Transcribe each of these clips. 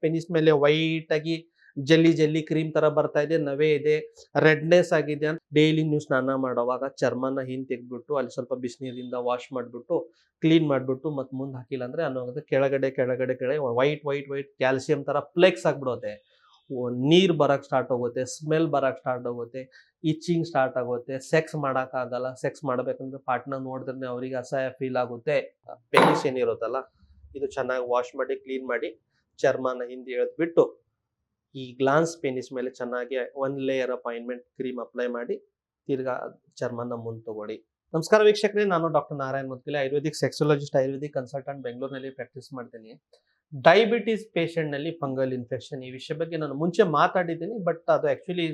Penis ಮೇಲೆ white ಆಗಿ jelly jelly cream ತರ ಬರ್ತಾ ಇದೆ, ನವೆ ಇದೆ, ರೆಡ್ನೆಸ್ ಆಗಿದೆ ಅಂತ ಡೈಲಿ ನೀವು ಸ್ನಾನ ಮಾಡೋವಾಗ ಚರ್ಮನ ಹಿಂದ್ ತೆಗ್ದ್ಬಿಟ್ಟು ಅಲ್ಲಿ ಸ್ವಲ್ಪ ಬಿಸಿನೀರಿಂದ ವಾಶ್ ಮಾಡ್ಬಿಟ್ಟು ಕ್ಲೀನ್ ಮಾಡ್ಬಿಟ್ಟು ಮತ್ತೆ ಮುಂದೆ ಹಾಕಿಲ್ಲ ಅಂದ್ರೆ ಅನ್ನೋದು ಕೆಳಗಡೆ ಕೆಳಗಡೆ ಕೆಳಗೆ ವೈಟ್ ವೈಟ್ ವೈಟ್ ಕ್ಯಾಲ್ಸಿಯಂ ತರ ಫ್ಲೆಕ್ಸ್ ಆಗ್ಬಿಡುತ್ತೆ. ನೀರ್ ಬರಕ್ ಸ್ಟಾರ್ಟ್ ಆಗುತ್ತೆ, ಸ್ಮೆಲ್ ಬರಕ್ ಸ್ಟಾರ್ಟ್ ಆಗುತ್ತೆ, ಇಚ್ಚಿಂಗ್ ಸ್ಟಾರ್ಟ್ ಆಗುತ್ತೆ, ಸೆಕ್ಸ್ ಮಾಡಕ್ ಆಗಲ್ಲ. ಸೆಕ್ಸ್ ಮಾಡ್ಬೇಕಂದ್ರೆ ಪಾರ್ಟ್ನರ್ ನೋಡಿದ್ರೆ ಅವರಿಗೆ ಅಸಹ್ಯ ಫೀಲ್ ಆಗುತ್ತೆ. ಪೆನಿಸ್ ಏನಿರುತ್ತಲ್ಲ ಇದು ಚೆನ್ನಾಗಿ ವಾಶ್ ಮಾಡಿ ಕ್ಲೀನ್ ಮಾಡಿ ಚರ್ಮನ ಹಿಂದೆ ಎಳೆದ್ಬಿಟ್ಟು ಈ ಗ್ಲಾನ್ಸ್ ಪೆನಿಸ್ ಮೇಲೆ ಚೆನ್ನಾಗಿ ಒಂದ್ layer of ointment cream apply ಮಾಡಿ ತಿರ್ಗಾ ಚರ್ಮನ ಮುಂದೆ ತಗೊಳ್ಳಿ. ನಮಸ್ಕಾರ ವೀಕ್ಷಕರೇ, ನಾನು doctor Narayan Mudgile, ayurvedic sexologist, ayurvedic consultant, ಬೆಂಗಳೂರಿನಲ್ಲಿ ಪ್ರಾಕ್ಟೀಸ್ ಮಾಡ್ತೀನಿ. ಡಯಾಬಿಟಿಸ್ ಪೇಷಂಟ್ ನಲ್ಲಿ ಫಂಗಲ್ ಇನ್ಫೆಕ್ಷನ್ ಈ ವಿಷಯ ಬಗ್ಗೆ ನಾನು ಮುಂಚೆ ಮಾತಾಡಿದ್ದೀನಿ, ಬಟ್ ಅದು ಆಕ್ಚುಲಿ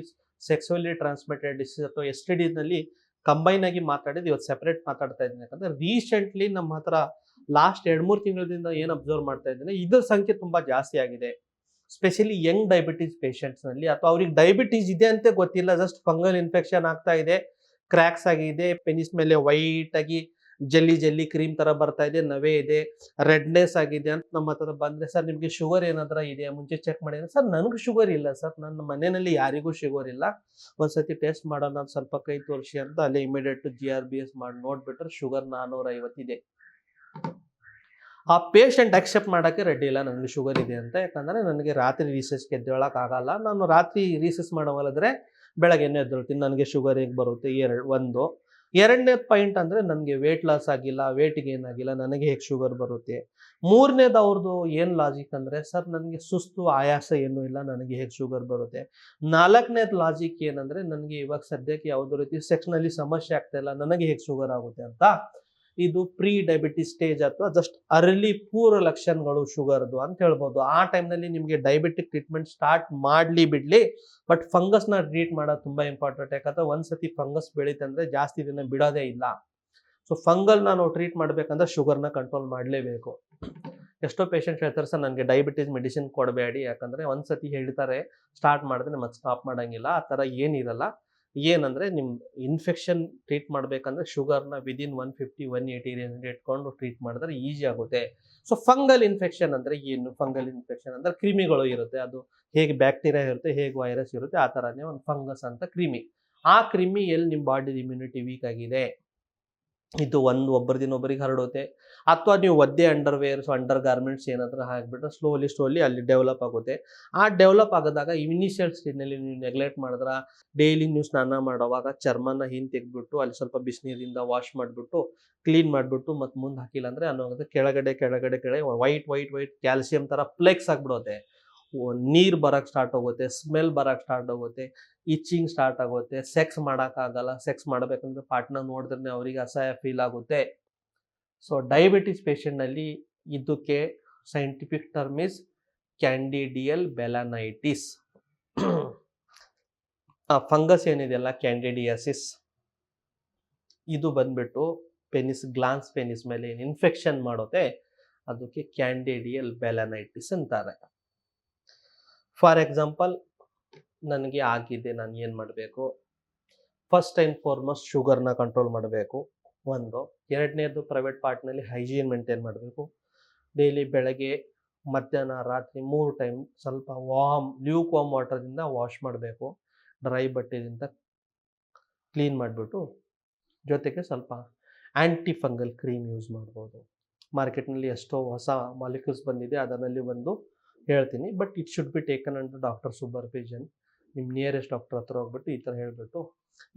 ಸೆಕ್ಸುವಲಿ ಟ್ರಾನ್ಸ್ಮಿಟೆಡ್ ಡಿಸೀಸ್ ಅಥವಾ STD ನಲ್ಲಿ ಕಂಬೈನ್ ಆಗಿ ಮಾತಾಡಿದ್ದು. ಇವತ್ತು ಸೆಪರೇಟ್ ಮಾತಾಡ್ತಾ ಇದ್ದೀನಿ ಯಾಕಂದ್ರೆ ರೀಸೆಂಟ್ಲಿ ನಮ್ಮ ಹತ್ರ ಲಾಸ್ಟ್ 2-3 ತಿಂಗಳಿಂದ ಏನು ಅಬ್ಸರ್ವ್ ಮಾಡ್ತಾ ಇದ್ದೀನಿ, ಇದರ ಸಂಖ್ಯೆ ತುಂಬಾ ಜಾಸ್ತಿ ಆಗಿದೆ. ಸ್ಪೆಷಲಿ ಯಂಗ್ ಡಯಾಬಿಟಿಸ್ ಪೇಷಂಟ್ಸ್ ನಲ್ಲಿ, ಅಥವಾ ಅವ್ರಿಗೆ ಡಯಾಬಿಟೀಸ್ ಇದೆ ಅಂತ ಗೊತ್ತಿಲ್ಲ, ಜಸ್ಟ್ ಫಂಗಲ್ ಇನ್ಫೆಕ್ಷನ್ ಆಗ್ತಾ ಇದೆ, ಕ್ರ್ಯಾಕ್ಸ್ ಆಗಿದೆ, ಪೆನಿಸ್ ಮೇಲೆ ವೈಟ್ ಆಗಿ ಜೆಲ್ಲಿ ಜೆಲ್ಲಿ ಕ್ರೀಮ್ ತರ ಬರ್ತಾ ಇದೆ, ನವೆ ಇದೆ, ರೆಡ್ನೆಸ್ ಆಗಿದೆ ಅಂತ ನಮ್ಮ ಹತ್ರ ಬಂದ್ರೆ, ಸರ್ ನಿಮ್ಗೆ ಶುಗರ್ ಏನಾದ್ರೂ ಇದೆಯಾ, ಮುಂಚೆ ಚೆಕ್ ಮಾಡಿದ್ರೆ, ಸರ್ ನನಗೆ ಶುಗರ್ ಇಲ್ಲ ಸರ್, ನನ್ನ ಮನೆಯಲ್ಲಿ ಯಾರಿಗೂ ಶುಗರ್ ಇಲ್ಲ, ಒಂದ್ಸತಿ ಟೆಸ್ಟ್ ಮಾಡೋಣ ಅಂತ ಸ್ವಲ್ಪ ಕೈ ತೋರಿಸಿ ಅಂತ ಅಲ್ಲಿ ಇಮಿಡಿಯೇಟ್ GRBS ಮಾಡಿ ನೋಡ್ಬಿಟ್ರೆ ಶುಗರ್ 450 ಇದೆ. ಆ ಪೇಷಂಟ್ ಅಕ್ಸೆಪ್ಟ್ ಮಾಡೋಕ್ಕೆ ರೆಡಿ ಇಲ್ಲ ನನಗೆ ಶುಗರ್ ಇದೆ ಅಂತ. ಯಾಕಂದರೆ ನನಗೆ ರಾತ್ರಿ ರೀಸೆಸ್ಗೆ ಎದ್ದೇಳಕ್ಕೆ ಆಗಲ್ಲ, ನಾನು ರಾತ್ರಿ ರೀಸೆಸ್ ಮಾಡೋವಲ್ಲಾದ್ರೆ ಬೆಳಗ್ಗೆನೇ ಎದ್ದೇಳ್ತೀನಿ, ನನಗೆ ಶುಗರ್ ಹೇಗೆ ಬರುತ್ತೆ. ಎರಡನೇ ಪಾಯಿಂಟ್ ಅಂದರೆ ನನಗೆ ವೇಟ್ ಲಾಸ್ ಆಗಿಲ್ಲ, ವೇಟ್ ಗೇನ್ ಆಗಿಲ್ಲ, ನನಗೆ ಹೇಗೆ ಶುಗರ್ ಬರುತ್ತೆ. ಮೂರನೇದು ಅವ್ರದ್ದು ಏನು ಲಾಜಿಕ್ ಅಂದರೆ, ಸರ್ ನನಗೆ ಸುಸ್ತು ಆಯಾಸ ಏನೂ ಇಲ್ಲ, ನನಗೆ ಹೇಗೆ ಶುಗರ್ ಬರುತ್ತೆ. ನಾಲ್ಕನೇದು ಲಾಜಿಕ್ ಏನಂದರೆ, ನನಗೆ ಇವಾಗ ಸದ್ಯಕ್ಕೆ ಯಾವುದೇ ರೀತಿ ಸೆಕ್ಸ್ನಲ್ಲಿ ಸಮಸ್ಯೆ ಆಗ್ತಾ ಇಲ್ಲ, ನನಗೆ ಹೇಗೆ ಶುಗರ್ ಆಗುತ್ತೆ ಅಂತ. ಇದು ಪ್ರೀ ಡಯಾಬಿಟಿಸ್ ಸ್ಟೇಜ್ ಅಥವಾ ಜಸ್ಟ್ ಅರ್ಲಿ ಪೂರ್ವ ಲಕ್ಷಣಗಳು ಶುಗರ್ದು ಅಂತ ಹೇಳ್ಬೋದು. ಆ ಟೈಮ್ನಲ್ಲಿ ನಿಮಗೆ ಡಯಾಬಿಟಿಕ್ ಟ್ರೀಟ್ಮೆಂಟ್ ಸ್ಟಾರ್ಟ್ ಮಾಡಲಿ ಬಿಡಲಿ, ಬಟ್ ಫಂಗಸ್ನ ಟ್ರೀಟ್ ಮಾಡೋದು ತುಂಬ ಇಂಪಾರ್ಟೆಂಟ್. ಯಾಕಂದ್ರೆ ಒಂದ್ಸತಿ ಫಂಗಸ್ ಬೆಳೀತಂದ್ರೆ ಜಾಸ್ತಿ ದಿನ ಬಿಡೋದೇ ಇಲ್ಲ. ಸೊ ಫಂಗಲ್ನ ನಾವು ಟ್ರೀಟ್ ಮಾಡಬೇಕಂದ್ರೆ ಶುಗರ್ನ ಕಂಟ್ರೋಲ್ ಮಾಡಲೇಬೇಕು. ಎಷ್ಟೋ ಪೇಷಂಟ್ಸ್ ಹೇಳ್ತಾರೆ, ಸರ್ ನನಗೆ ಡಯಾಬಿಟಿಸ್ ಮೆಡಿಸಿನ್ ಕೊಡಬೇಡಿ, ಯಾಕಂದರೆ ಒಂದ್ಸತಿ ಹೇಳ್ತಾರೆ ಸ್ಟಾರ್ಟ್ ಮಾಡಿದ್ರೆ ಮತ್ತೆ ಸ್ಟಾಪ್ ಮಾಡೋಂಗಿಲ್ಲ. ಆ ಥರ ಏನಿರಲ್ಲ. ಏನಂದರೆ ನಿಮ್ಮ ಇನ್ಫೆಕ್ಷನ್ ಟ್ರೀಟ್ ಮಾಡಬೇಕಂದ್ರೆ ಶುಗರ್ನ ವಿದಿನ್ 150-180 ರೇಂಜ್ ಇಟ್ಕೊಂಡು ಟ್ರೀಟ್ ಮಾಡಿದ್ರೆ ಈಸಿ ಆಗುತ್ತೆ. ಸೊ ಫಂಗಲ್ ಇನ್ಫೆಕ್ಷನ್ ಅಂದರೆ ಏನು? ಫಂಗಲ್ ಇನ್ಫೆಕ್ಷನ್ ಅಂದರೆ ಕ್ರಿಮಿಗಳು ಇರುತ್ತೆ, ಅದು ಹೇಗೆ ಬ್ಯಾಕ್ಟೀರಿಯಾ ಇರುತ್ತೆ, ಹೇಗೆ ವೈರಸ್ ಇರುತ್ತೆ, ಆ ಥರನೇ ಒಂದು ಫಂಗಸ್ ಅಂತ ಕ್ರಿಮಿ. ಆ ಕ್ರಿಮಿ ಎಲ್ಲಿ ನಿಮ್ಮ ಬಾಡಿ ಇಮ್ಯುನಿಟಿ ವೀಕ್ ಆಗಿದೆ, ಇದು ಒಬ್ಬರದಿಂದ ಒಬ್ಬರಿಗೆ ಹರಡುತ್ತೆ. ಅಥವಾ ನೀವು ಒದ್ದೆ ಅಂಡರ್ವೇರ್ಸ್, ಅಂಡರ್ ಗಾರ್ಮೆಂಟ್ಸ್ ಏನಾದರೂ ಹಾಕಿಬಿಟ್ರೆ ಸ್ಲೋಲಿ ಅಲ್ಲಿ ಡೆವಲಪ್ ಆಗುತ್ತೆ. ಆ ಡೆವಲಪ್ ಆಗೋದಾಗ ಇನಿಷಿಯಲ್ ಸ್ಟೇಜ್ನಲ್ಲಿ ನೀವು ನೆಗ್ಲೆಕ್ಟ್ ಮಾಡಿದ್ರೆ, ಡೈಲಿ ನೀವು ಸ್ನಾನ ಮಾಡೋವಾಗ ಚರ್ಮನ ಹಿಂದೆ ತೆಗೆದ್ಬಿಟ್ಟು ಅಲ್ಲಿ ಸ್ವಲ್ಪ ಬಿಸಿನೀರಿಂದ ವಾಶ್ ಮಾಡಿಬಿಟ್ಟು ಕ್ಲೀನ್ ಮಾಡಿಬಿಟ್ಟು ಮತ್ತೆ ಮುಂದೆ ಹಾಕಿಲ್ಲ ಅಂದರೆ ಅನ್ನೋದು ಕೆಳಗಡೆ ಕೆಳಗಡೆ ಕೆಳಗೆ ವೈಟ್ ವೈಟ್ ವೈಟ್ ಕ್ಯಾಲ್ಸಿಯಂ ಥರ ಫ್ಲೆಕ್ಸ್ ಆಗಿಬಿಡುತ್ತೆ. ನೀರು ಬರಕ್ಕೆ ಸ್ಟಾರ್ಟ್ ಆಗುತ್ತೆ, ಸ್ಮೆಲ್ ಬರಕ್ಕೆ ಸ್ಟಾರ್ಟ್ ಆಗುತ್ತೆ, ಇಚ್ಚಿಂಗ್ ಸ್ಟಾರ್ಟ್ ಆಗುತ್ತೆ, ಸೆಕ್ಸ್ ಮಾಡೋಕ್ಕಾಗಲ್ಲ. ಸೆಕ್ಸ್ ಮಾಡಬೇಕಂದ್ರೆ ಪಾರ್ಟ್ನರ್ ನೋಡಿದ್ರೆ ಅವರಿಗೆ ಅಸಹ್ಯ ಫೀಲ್ ಆಗುತ್ತೆ. ಸೊ ಡಯಾಬಿಟಿಸ್ ಪೇಷಂಟ್ನಲ್ಲಿ ಇದಕ್ಕೆ ಸೈಂಟಿಫಿಕ್ ಟರ್ಮ್ ಇಸ್ ಕ್ಯಾಂಡಿಡಿಯಲ್ ಬೆಲನೈಟಿಸ್. ಆ ಫಂಗಸ್ ಏನಿದೆಯಲ್ಲ ಕ್ಯಾಂಡಿಡಿಯಾಸಿಸ್, ಇದು ಬಂದ್ಬಿಟ್ಟು ಗ್ಲಾನ್ಸ್ ಪೆನಿಸ್ ಮೇಲೆ ಏನು ಇನ್ಫೆಕ್ಷನ್ ಮಾಡುತ್ತೆ ಅದಕ್ಕೆ ಕ್ಯಾಂಡಿಡಿಯಲ್ ಬೆಲನೈಟಿಸ್ ಅಂತಾರೆ. ಫಾರ್ ಎಕ್ಸಾಂಪಲ್ ನನಗೆ ಆಗಿದೆ, ನಾನು ಏನು ಮಾಡಬೇಕು? ಫಸ್ಟ್ ಆ್ಯಂಡ್ ಫಾರ್ಮೋಸ್ಟ್ ಶುಗರ್ನ ಕಂಟ್ರೋಲ್ ಮಾಡಬೇಕು, ಒಂದು. ಎರಡನೇದು ಪ್ರೈವೇಟ್ ಪಾರ್ಟ್ನಲ್ಲಿ ಹೈಜೀನ್ ಮೇಂಟೈನ್ ಮಾಡಬೇಕು. ಡೈಲಿ ಬೆಳಗ್ಗೆ, ಮಧ್ಯಾಹ್ನ, ರಾತ್ರಿ 3 ಟೈಮ್ ಸ್ವಲ್ಪ ಲ್ಯೂಕ್ ವಾರ್ಮ್ ವಾಟರ್ದಿಂದ ವಾಶ್ ಮಾಡಬೇಕು, ಡ್ರೈ ಬಟ್ಟೆಯಿಂದ ಕ್ಲೀನ್ ಮಾಡಿಬಿಟ್ಟು. ಜೊತೆಗೆ ಸ್ವಲ್ಪ ಆ್ಯಂಟಿ ಫಂಗಲ್ ಕ್ರೀಮ್ ಯೂಸ್ ಮಾಡ್ಬೋದು. ಮಾರ್ಕೆಟ್ನಲ್ಲಿ ಎಷ್ಟೋ ಹೊಸ ಮಾಲಿಕ್ಯೂಲ್ಸ್ ಬಂದಿದೆ, ಅದರಲ್ಲಿ ಒಂದು ಹೇಳ್ತೀನಿ, but it should be taken under doctor supervision. ನಿಮ್ಮ ನಿಯರೆಸ್ಟ್ ಡಾಕ್ಟರ್ ಹತ್ರ ಹೋಗ್ಬಿಟ್ಟು ಈ ಥರ ಹೇಳಿಬಿಟ್ಟು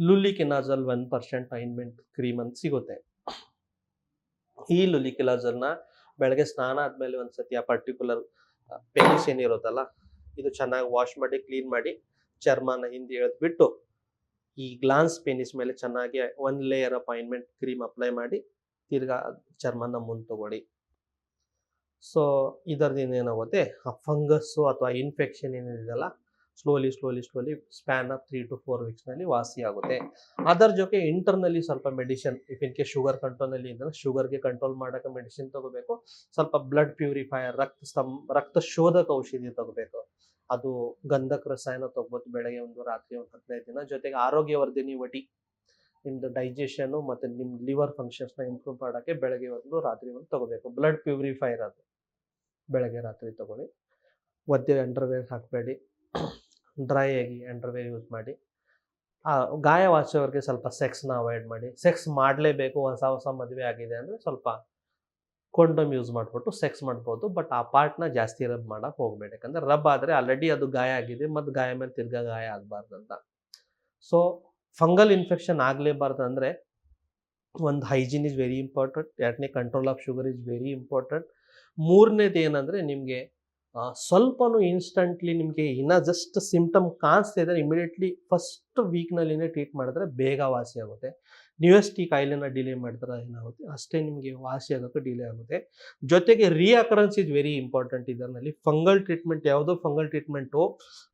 ಲುಲಿಕಿನಾಜಲ್ 1% ಆಯಿಂಟ್ಮೆಂಟ್ ಕ್ರೀಮ್ ಅಂತ ಸಿಗುತ್ತೆ. ಈ ಲುಲಿಕಿನಾಜಲ್ನ ಬೆಳಗ್ಗೆ ಸ್ನಾನ ಆದಮೇಲೆ ಒಂದ್ಸತಿ ಆ ಪರ್ಟಿಕ್ಯುಲರ್ ಪೆನಿಸ್ ಏನಿರುತ್ತಲ್ಲ ಇದು ಚೆನ್ನಾಗಿ ವಾಶ್ ಮಾಡಿ ಕ್ಲೀನ್ ಮಾಡಿ ಚರ್ಮನ ಹಿಂದೆ ಎಳೆದ್ಬಿಟ್ಟು ಈ ಗ್ಲಾನ್ಸ್ ಪೆನಿಸ್ ಮೇಲೆ ಚೆನ್ನಾಗಿ ಒಂದು layer of ointment cream apply ಮಾಡಿ ತಿರ್ಗಾ ಚರ್ಮನ ಮುಂದೆ ತಗೊಳ್ಳಿ. ಸೊ ಇದರಿಂದ ಏನಾಗುತ್ತೆ, ಆ ಫಂಗಸ್ಸು ಅಥವಾ ಇನ್ಫೆಕ್ಷನ್ ಏನಿದೆಯಲ್ಲ ಸ್ಲೋಲಿ ಸ್ಪ್ಯಾನ್ ಆಫ್ 3 to 4 ವೀಕ್ಸ್ನಲ್ಲಿ ವಾಸಿ ಆಗುತ್ತೆ. ಅದರ ಜೊತೆ ಇಂಟರ್ನಲ್ಲಿ ಸ್ವಲ್ಪ medicine, if in case sugar ಕಂಟ್ರೋಲ್ನಲ್ಲಿ ಇದ್ದರೆ ಶುಗರ್ಗೆ ಕಂಟ್ರೋಲ್ ಮಾಡೋಕ್ಕೆ ಮೆಡಿಸಿನ್ ತಗೋಬೇಕು. ಸ್ವಲ್ಪ ಬ್ಲಡ್ ಪ್ಯೂರಿಫೈಯರ್, ರಕ್ತ ಶೋಧಕ ಔಷಧಿ ತಗೋಬೇಕು. ಅದು ಗಂಧಕ ರಸಾಯನ ತಗೋಬೋದು ಬೆಳಗ್ಗೆ ಒಂದು, ರಾತ್ರಿ ಒಂದು 15 ದಿನ. ಜೊತೆಗೆ ಆರೋಗ್ಯವರ್ಧಿನಿ ವಟಿ, ನಿಮ್ಮದು ಡೈಜೆಷನ್ನು ಮತ್ತು ನಿಮ್ಮ ಲಿವರ್ ಫಂಕ್ಷನ್ಸ್ನ ಇಂಪ್ರೂವ್ ಮಾಡೋಕ್ಕೆ ಬೆಳಗ್ಗೆ ಒಂದು, ರಾತ್ರಿ ಒಂದು ತಗೋಬೇಕು. ಬ್ಲಡ್ ಪ್ಯೂರಿಫೈಯರ್ ಅದು ಬೆಳಗ್ಗೆ ರಾತ್ರಿ ತಗೊಳ್ಳಿ. ಒದ್ದೆ ಅಂಡರ್ವೇರ್ ಹಾಕಬೇಡಿ, ಡ್ರೈ ಆಗಿ ಅಂಡರ್ವೇರ್ ಯೂಸ್ ಮಾಡಿ. ಗಾಯ ವಾಸಿಯೋರಿಗೆ ಸ್ವಲ್ಪ ಸೆಕ್ಸ್ನ ಅವಾಯ್ಡ್ ಮಾಡಿ. ಸೆಕ್ಸ್ ಮಾಡಲೇಬೇಕು, ಹೊಸ ಹೊಸ ಮದುವೆ ಆಗಿದೆ ಅಂದರೆ ಸ್ವಲ್ಪ ಕೊಂಡೋಮ್ ಯೂಸ್ ಮಾಡಿಬಿಟ್ಟು ಸೆಕ್ಸ್ ಮಾಡ್ಬೋದು. ಬಟ್ ಆ ಪಾರ್ಟ್ನ ಜಾಸ್ತಿ ರಬ್ ಮಾಡೋಕೆ ಹೋಗಬೇಡಿ, ಯಾಕಂದರೆ ರಬ್ ಆದರೆ ಆಲ್ರೆಡಿ ಅದು ಗಾಯ ಆಗಿದೆ, ಮತ್ತು ಗಾಯ ಮೇಲೆ ತಿರ್ಗಾ ಗಾಯ ಆಗಬಾರ್ದಂತ. ಸೊ ಫಂಗಲ್ ಇನ್ಫೆಕ್ಷನ್ ಆಗಲೇಬಾರ್ದು ಅಂದರೆ ಒಂದು ಹೈಜೀನ್ ಇಸ್ ವೆರಿ ಇಂಪಾರ್ಟೆಂಟ್. ಎರಡನೇ control of sugar is very important. ಮೂರನೇದು ಏನಂದರೆ ನಿಮಗೆ ಸ್ವಲ್ಪನೂ ಇನ್ಸ್ಟಂಟ್ಲಿ ನಿಮಗೆ ಇನ್ನೂ ಜಸ್ಟ್ ಸಿಂಪ್ಟಮ್ ಕಾಣಿಸ್ತಾ ಇದ್ದರೆ ಇಮಿಡಿಯೇಟ್ಲಿ ಫಸ್ಟ್ ವೀಕ್ನಲ್ಲಿನೇ ಟ್ರೀಟ್ ಮಾಡಿದ್ರೆ ಬೇಗ ವಾಸಿ ಆಗುತ್ತೆ. ನ್ಯೂಯೆಸ್ಟಿ ಕಾಯಿಲೆನ ಡಿಲೇ ಮಾಡಿದ್ರೆ ಏನಾಗುತ್ತೆ ಅಷ್ಟೇ ನಿಮಗೆ ವಾಸಿ ಆಗೋಕ್ಕೆ ಡಿಲೇ ಆಗುತ್ತೆ. ಜೊತೆಗೆ ರಿಅಕರೆನ್ಸ್ ಇಸ್ ವೆರಿ ಇಂಪಾರ್ಟೆಂಟ್. ಇದರಲ್ಲಿ ಫಂಗಲ್ ಟ್ರೀಟ್ಮೆಂಟ್, ಯಾವುದೋ ಫಂಗಲ್ ಟ್ರೀಟ್ಮೆಂಟು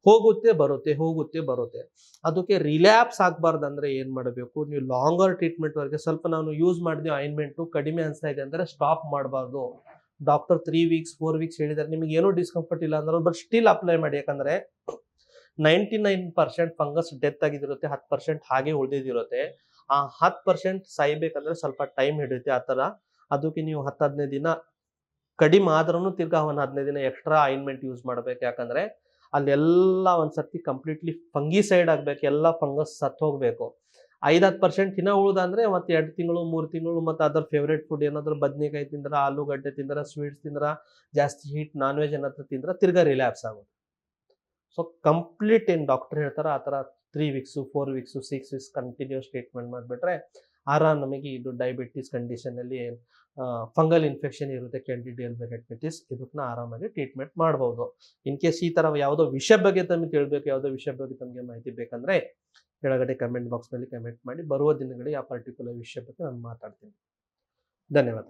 ಹೋಗುತ್ತೆ ಬರುತ್ತೆ ಹೋಗುತ್ತೆ ಬರುತ್ತೆ, ಅದಕ್ಕೆ ರಿಲ್ಯಾಪ್ಸ್ ಆಗಬಾರ್ದು ಅಂದರೆ ಏನು ಮಾಡಬೇಕು, ನೀವು ಲಾಂಗರ್ ಟ್ರೀಟ್ಮೆಂಟ್ವರೆಗೆ ಸ್ವಲ್ಪ ನಾನು ಯೂಸ್ ಮಾಡಿದ್ವಿ ಆಯಿಂಟ್ಮೆಂಟು ಕಡಿಮೆ ಅನಿಸ್ತಾ ಇದೆ ಅಂದರೆ ಸ್ಟಾಪ್ ಮಾಡಬಾರ್ದು. ಡಾಕ್ಟರ್ 3 ವೀಕ್ಸ್ 4 ವೀಕ್ಸ್ ಹೇಳಿದ್ದಾರೆ, ನಿಮಗೆ ಏನೂ ಡಿಸ್ಕಂಫರ್ಟ್ ಇಲ್ಲ ಅಂದ್ರೆ ಬಟ್ ಸ್ಟಿಲ್ ಅಪ್ಲೈ ಮಾಡಿ. ಯಾಕಂದರೆ 99% ಫಂಗಸ್ ಡೆತ್ ಆಗಿದಿರುತ್ತೆ, 10% ಹಾಗೆ ಉಳಿದಿರುತ್ತೆ. ಆ 10% ಸಾಯ್ಬೇಕಂದ್ರೆ ಸ್ವಲ್ಪ ಟೈಮ್ ಹಿಡಿಯುತ್ತೆ. ಆ ಥರ ಅದಕ್ಕೆ ನೀವು 10-15 ದಿನ ಕಡಿಮೆ ಆದ್ರೂ ತಿರ್ಗಾ ಒಂದು 15 ದಿನ ಎಕ್ಸ್ಟ್ರಾ ಆಯಿಂಟ್ಮೆಂಟ್ ಯೂಸ್ ಮಾಡಬೇಕು. ಯಾಕಂದರೆ ಅಲ್ಲೆಲ್ಲ ಒಂದು ಸರ್ತಿ ಕಂಪ್ಲೀಟ್ಲಿ ಫಂಗಿಸೈಡ್ ಆಗಬೇಕು, ಎಲ್ಲ ಫಂಗಸ್ ಸತ್ತು ಹೋಗಬೇಕು. 5-10% ಇನ್ನೂ ಉಳಿದಂದರೆ ಮತ್ತು 2 ತಿಂಗಳು 3 ತಿಂಗಳು ಮತ್ತು ಅದರ ಫೇವ್ರೇಟ್ ಫುಡ್ ಏನಾದರೂ ಬದನೆಕಾಯಿ ತಿಂದ್ರೆ, ಆಲೂಗಡ್ಡೆ ತಿಂದ್ರೆ, ಸ್ವೀಟ್ಸ್ ತಿಂದ್ರೆ, ಜಾಸ್ತಿ ಹೀಟ್ ನಾನ್ ವೆಜ್ ಏನಾದರೂ ತಿಂದ್ರೆ ತಿರ್ಗಾ ರಿಲ್ಯಾಪ್ಸ್ ಆಗುತ್ತೆ. ಸೊ ಕಂಪ್ಲೀಟ್ ಏನು ಡಾಕ್ಟರ್ ಹೇಳ್ತಾರೆ ಆ ಥರ 3 weeks 4 weeks 6 weeks continuous treatment ಮಾಡಿಬಿಟ್ರೆ ಆರಾಮ್ ನಮಗೆ ಇದು ಡಯಾಬಿಟಿಸ್ ಕಂಡೀಷನಲ್ಲಿ ಫಂಗಲ್ ಇನ್ಫೆಕ್ಷನ್ ಇರುತ್ತೆ, ಕ್ಯಾಂಡಿಡಿಯಲ್ ವೆರೈಟಿಸ್, ಇದನ್ನ ಆರಾಮಾಗಿ ಟ್ರೀಟ್ಮೆಂಟ್ ಮಾಡ್ಬೋದು. ಇನ್ ಕೇಸ್ ಈ ಥರ ಯಾವುದೋ ವಿಷಯ ಬಗ್ಗೆ ತಮಗೆ ತಿಳಬೇಕು, ಯಾವುದೋ ವಿಷಯ ಬಗ್ಗೆ ತಮಗೆ ಮಾಹಿತಿ ಬೇಕಂದರೆ ಕೆಳಗಡೆ ಕಮೆಂಟ್ ಬಾಕ್ಸ್ನಲ್ಲಿ ಕಮೆಂಟ್ ಮಾಡಿ. ಬರುವ ದಿನಗಳಲ್ಲಿ ಆ ಪರ್ಟಿಕ್ಯುಲರ್ ವಿಷಯ ಬಗ್ಗೆ ನಾನು ಮಾತಾಡ್ತೀನಿ. ಧನ್ಯವಾದ.